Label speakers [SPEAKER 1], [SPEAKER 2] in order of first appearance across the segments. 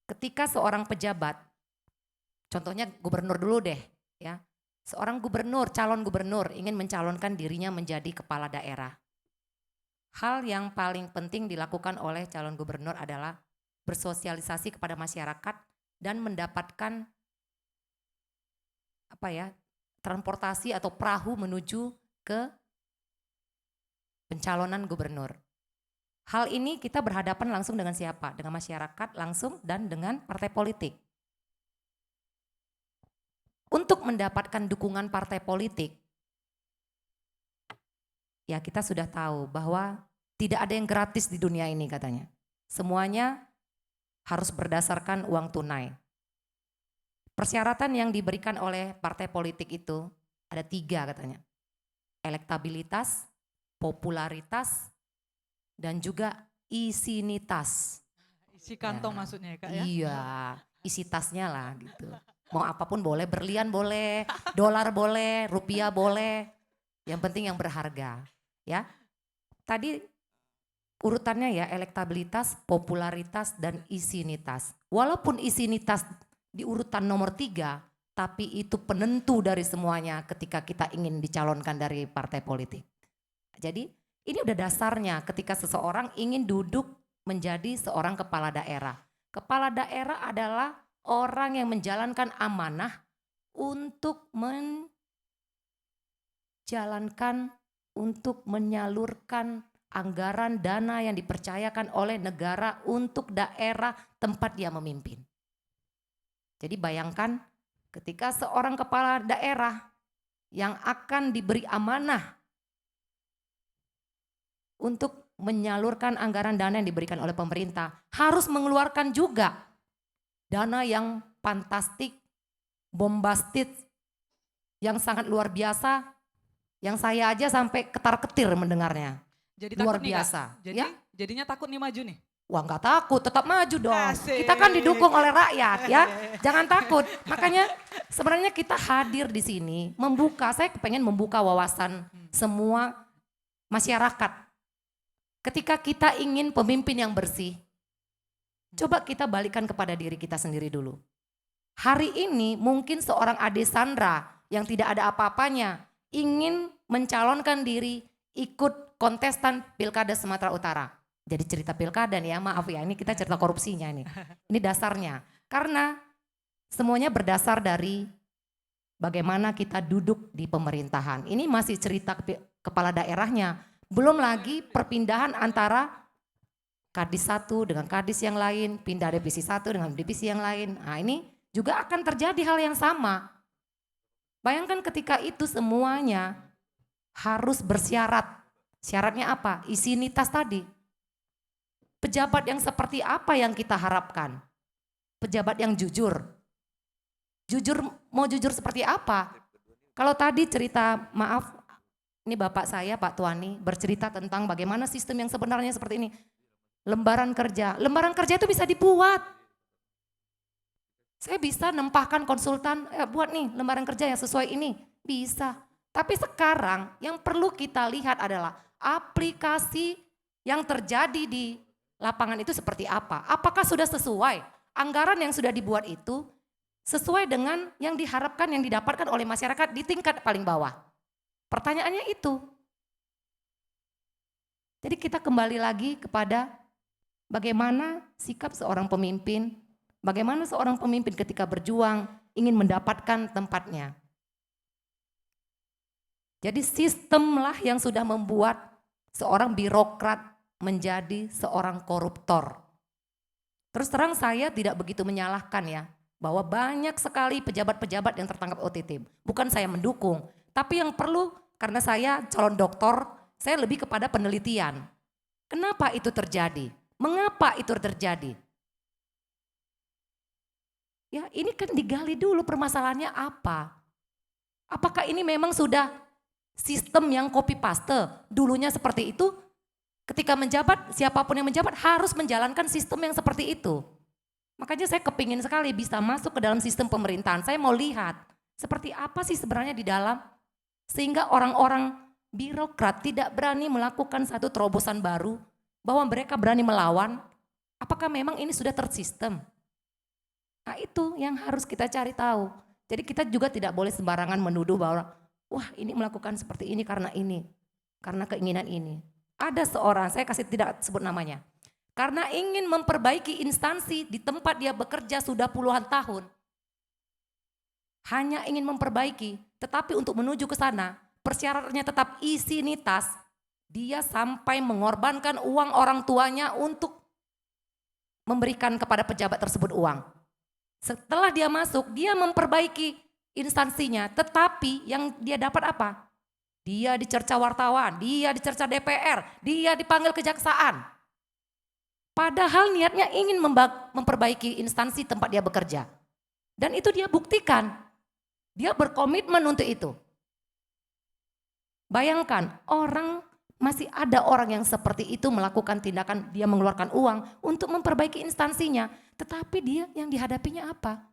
[SPEAKER 1] Ketika seorang pejabat, contohnya gubernur dulu deh ya. Seorang gubernur, calon gubernur ingin mencalonkan dirinya menjadi kepala daerah. Hal yang paling penting dilakukan oleh calon gubernur adalah bersosialisasi kepada masyarakat dan mendapatkan apa ya, transportasi atau perahu menuju ke pencalonan gubernur. Hal ini kita berhadapan langsung dengan siapa? Dengan masyarakat langsung dan dengan partai politik. Untuk mendapatkan dukungan partai politik, ya kita sudah tahu bahwa tidak ada yang gratis di dunia ini katanya. Semuanya harus berdasarkan uang tunai. Persyaratan yang diberikan oleh partai politik itu ada 3 katanya. Elektabilitas, popularitas, dan juga isinitas.
[SPEAKER 2] Isi kantong
[SPEAKER 1] Ya,
[SPEAKER 2] maksudnya ya Kak ya?
[SPEAKER 1] iya, isi tasnya lah gitu. Mau apapun boleh, berlian boleh, dolar boleh, rupiah boleh. Yang penting yang berharga. Ya, tadi urutannya ya elektabilitas, popularitas, dan isinitas. Walaupun isinitas di urutan nomor 3, tapi itu penentu dari semuanya ketika kita ingin dicalonkan dari partai politik. Jadi ini udah dasarnya ketika seseorang ingin duduk menjadi seorang kepala daerah. Kepala daerah adalah orang yang menjalankan amanah untuk menjalankan, untuk menyalurkan anggaran dana yang dipercayakan oleh negara untuk daerah tempat dia memimpin. Jadi bayangkan ketika seorang kepala daerah yang akan diberi amanah untuk menyalurkan anggaran dana yang diberikan oleh pemerintah harus mengeluarkan juga dana yang fantastik, bombastis, yang sangat luar biasa, yang saya aja sampai ketar-ketir mendengarnya.
[SPEAKER 2] Jadi
[SPEAKER 1] Luar
[SPEAKER 2] takut nih Kak?
[SPEAKER 1] biasa.
[SPEAKER 2] Jadi
[SPEAKER 1] Ya,
[SPEAKER 2] jadinya takut nih maju nih?
[SPEAKER 1] wah nggak takut, tetap maju dong.
[SPEAKER 2] Asik.
[SPEAKER 1] Kita kan didukung oleh rakyat ya, jangan takut. Makanya sebenarnya kita hadir di sini membuka, saya pengen membuka wawasan semua masyarakat. Ketika kita ingin pemimpin yang bersih, coba kita balikan kepada diri kita sendiri dulu. Hari ini mungkin seorang Ade Sandra yang tidak ada apa-apanya ingin mencalonkan diri ikut kontestan Pilkada Sumatera Utara. Jadi cerita pilkada nih ya, maaf ya, ini kita cerita korupsinya nih. Ini dasarnya. Karena semuanya berdasar dari bagaimana kita duduk di pemerintahan. Ini masih cerita kepala daerahnya. Belum lagi perpindahan antara Kadis 1 dengan Kadis yang lain, pindah divisi 1 dengan divisi yang lain. Nah ini juga akan terjadi hal yang sama. Bayangkan ketika itu semuanya harus bersyarat. Syaratnya apa? Isinitas tadi. Pejabat yang seperti apa yang kita harapkan? Pejabat yang jujur. Jujur, mau jujur seperti apa? Kalau tadi cerita, maaf, ini bapak saya Pak Tuani bercerita tentang bagaimana sistem yang sebenarnya seperti ini. Lembaran kerja itu bisa dibuat. Saya bisa nempahkan konsultan, buat nih lembaran kerja yang sesuai ini, bisa. Tapi sekarang yang perlu kita lihat adalah aplikasi yang terjadi di lapangan itu seperti apa. Apakah sudah sesuai? Anggaran yang sudah dibuat itu sesuai dengan yang diharapkan, yang didapatkan oleh masyarakat di tingkat paling bawah. Pertanyaannya itu. Jadi kita kembali lagi kepada bagaimana sikap seorang pemimpin, bagaimana seorang pemimpin ketika berjuang ingin mendapatkan tempatnya. Jadi sistemlah yang sudah membuat seorang birokrat menjadi seorang koruptor. Terus terang saya tidak begitu menyalahkan ya, bahwa banyak sekali pejabat-pejabat yang tertangkap OTT. Bukan saya mendukung, tapi yang perlu, karena saya calon doktor, saya lebih kepada penelitian. Kenapa itu terjadi? Mengapa itu terjadi? Ya ini kan digali dulu permasalahannya apa. Apakah ini memang sudah sistem yang copy paste? Dulunya seperti itu, ketika menjabat, siapapun yang menjabat harus menjalankan sistem yang seperti itu. Makanya saya kepingin sekali bisa masuk ke dalam sistem pemerintahan. Saya mau lihat seperti apa sih sebenarnya di dalam. Sehingga orang-orang birokrat tidak berani melakukan satu terobosan baru. Bahwa mereka berani melawan. Apakah memang ini sudah tersistem? Nah itu yang harus kita cari tahu. Jadi kita juga tidak boleh sembarangan menuduh bahwa wah ini melakukan seperti ini karena ini. Karena keinginan ini. Ada seorang, saya kasih tidak sebut namanya. Karena ingin memperbaiki instansi di tempat dia bekerja sudah puluhan tahun. Hanya ingin memperbaiki, tetapi untuk menuju ke sana persyaratannya tetap isinitas. Dia sampai mengorbankan uang orang tuanya untuk memberikan kepada pejabat tersebut uang. Setelah dia masuk, dia memperbaiki instansinya, tetapi yang dia dapat apa? Dia dicerca wartawan, dia dicerca DPR, dia dipanggil kejaksaan. Padahal niatnya ingin memperbaiki instansi tempat dia bekerja. Dan itu dia buktikan. Dia berkomitmen untuk itu. Bayangkan masih ada orang yang seperti itu melakukan tindakan, dia mengeluarkan uang untuk memperbaiki instansinya. Tetapi dia yang dihadapinya apa?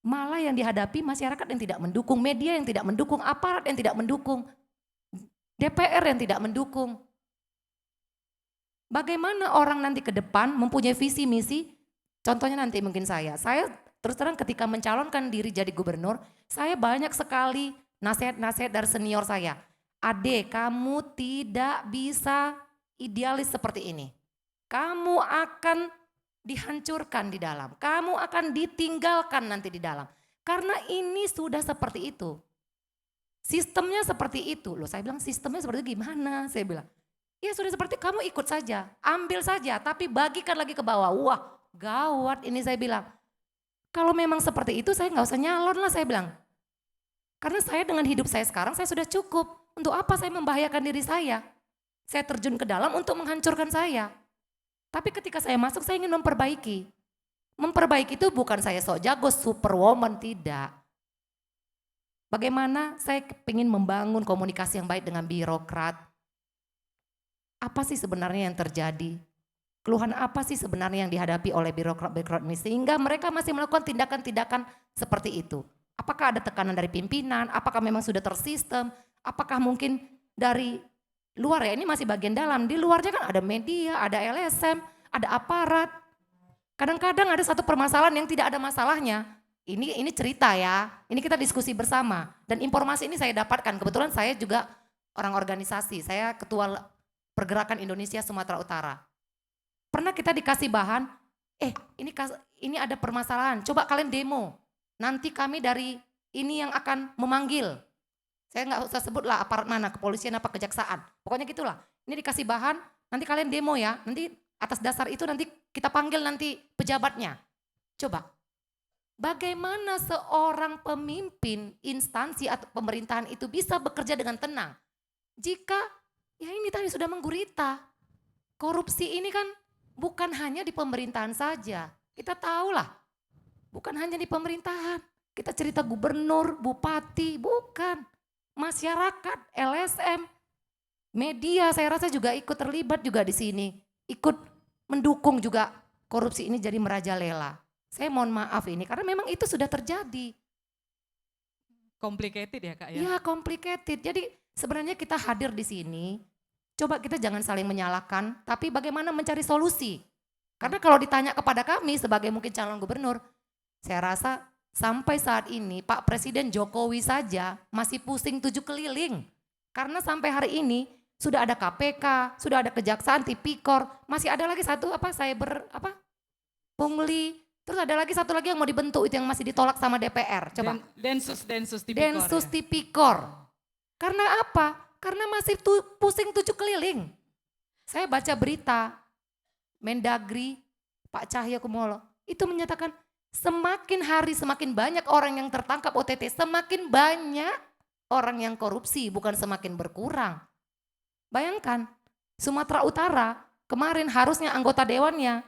[SPEAKER 1] Malah yang dihadapi masyarakat yang tidak mendukung, media yang tidak mendukung, aparat yang tidak mendukung, DPR yang tidak mendukung. Bagaimana orang nanti ke depan mempunyai visi misi, contohnya nanti mungkin saya terus terang ketika mencalonkan diri jadi gubernur, saya banyak sekali nasihat-nasihat dari senior saya. Ade, kamu tidak bisa idealis seperti ini. Kamu akan dihancurkan di dalam, kamu akan ditinggalkan nanti di dalam. Karena ini sudah seperti itu. Sistemnya seperti itu. Loh saya bilang sistemnya seperti itu gimana? Saya bilang. Ya sudah seperti kamu ikut saja, ambil saja, tapi bagikan lagi ke bawah. Wah gawat ini saya bilang. Kalau memang seperti itu saya nggak usah nyalon lah saya bilang. Karena saya dengan hidup saya sekarang saya sudah cukup. Untuk apa saya membahayakan diri saya? Saya terjun ke dalam untuk menghancurkan saya. Tapi ketika saya masuk saya ingin memperbaiki. Memperbaiki itu bukan saya sok jago, superwoman, tidak. Bagaimana saya ingin membangun komunikasi yang baik dengan birokrat. Apa sih sebenarnya yang terjadi? Keluhan apa sih sebenarnya yang dihadapi oleh birokrat-birokrat ini sehingga mereka masih melakukan tindakan-tindakan seperti itu? Apakah ada tekanan dari pimpinan? Apakah memang sudah tersistem? Apakah mungkin dari luar ya? Ini masih bagian dalam. Di luarnya kan ada media, ada LSM, ada aparat. Kadang-kadang ada satu permasalahan yang tidak ada masalahnya. Ini cerita ya. Ini kita diskusi bersama. Dan informasi ini saya dapatkan. Kebetulan saya juga orang organisasi. Saya ketua Pergerakan Indonesia Sumatera Utara. Pernah kita dikasih bahan, ini ada permasalahan, coba kalian demo. Nanti kami dari ini yang akan memanggil. Saya nggak usah sebut lah aparat mana, kepolisian apa kejaksaan. Pokoknya gitulah. Ini dikasih bahan, nanti kalian demo ya. Nanti atas dasar itu nanti kita panggil nanti pejabatnya. Coba, bagaimana seorang pemimpin instansi atau pemerintahan itu bisa bekerja dengan tenang? Jika ya ini tadi sudah menggurita. Korupsi ini kan bukan hanya di pemerintahan saja. Kita tahu lah, bukan hanya di pemerintahan. Kita cerita gubernur, bupati, bukan. Masyarakat, LSM, media saya rasa juga ikut terlibat juga di sini. Ikut mendukung juga korupsi ini jadi merajalela. Saya mohon maaf ini karena memang itu sudah terjadi.
[SPEAKER 2] Complicated ya Kak ya?
[SPEAKER 1] Ya complicated. Jadi sebenarnya kita hadir di sini, coba kita jangan saling menyalahkan, tapi bagaimana mencari solusi. Karena kalau ditanya kepada kami sebagai mungkin calon gubernur, saya rasa sampai saat ini Pak Presiden Jokowi saja masih pusing 7 keliling. Karena sampai hari ini sudah ada KPK, sudah ada Kejaksaan, Tipikor, masih ada lagi satu pungli. Terus ada lagi satu lagi yang mau dibentuk itu yang masih ditolak sama DPR. Coba.
[SPEAKER 2] Densus Tipikor.
[SPEAKER 1] Densus Tipikor. Karena apa? Karena masih pusing 7 keliling. Saya baca berita Mendagri Pak Cahyokumolo itu menyatakan semakin hari semakin banyak orang yang tertangkap OTT, semakin banyak orang yang korupsi, bukan semakin berkurang. Bayangkan Sumatera Utara kemarin harusnya anggota dewannya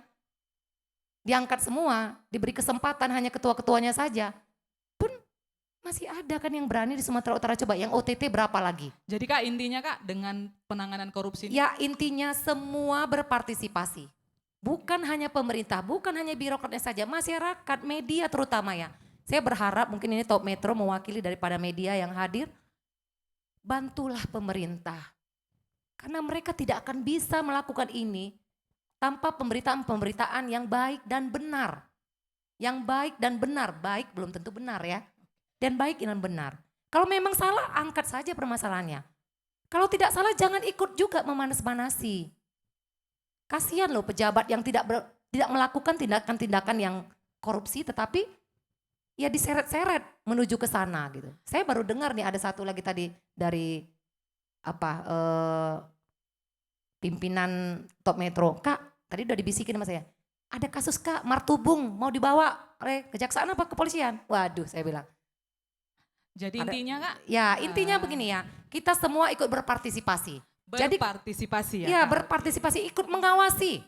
[SPEAKER 1] diangkat semua, diberi kesempatan hanya ketua-ketuanya saja. Pun masih ada kan yang berani di Sumatera Utara, coba yang OTT berapa lagi?
[SPEAKER 2] Jadi Kak intinya Kak dengan penanganan korupsi ini?
[SPEAKER 1] Ya intinya semua berpartisipasi. Bukan hanya pemerintah, bukan hanya birokratnya saja, masyarakat, media terutama ya. Saya berharap mungkin ini Top Metro mewakili daripada media yang hadir. Bantulah pemerintah. Karena mereka tidak akan bisa melakukan ini tanpa pemberitaan-pemberitaan yang baik dan benar. Yang baik dan benar, baik belum tentu benar ya. Dan baik dan benar. Kalau memang salah, angkat saja permasalahannya. Kalau tidak salah, jangan ikut juga memanas-manasi. Kasihan loh pejabat yang tidak melakukan tindakan-tindakan yang korupsi, tetapi ya diseret-seret menuju ke sana gitu. Saya baru dengar nih ada satu lagi tadi dari pimpinan Top Metro. Kak, tadi udah dibisikin sama saya. Ada kasus Kak, Martubung mau dibawa oleh kejaksaan apa kepolisian? Waduh, saya bilang.
[SPEAKER 2] Jadi intinya Kak?
[SPEAKER 1] Ya intinya begini ya, kita semua ikut berpartisipasi.
[SPEAKER 2] Berpartisipasi ya?
[SPEAKER 1] Iya berpartisipasi, ikut mengawasi.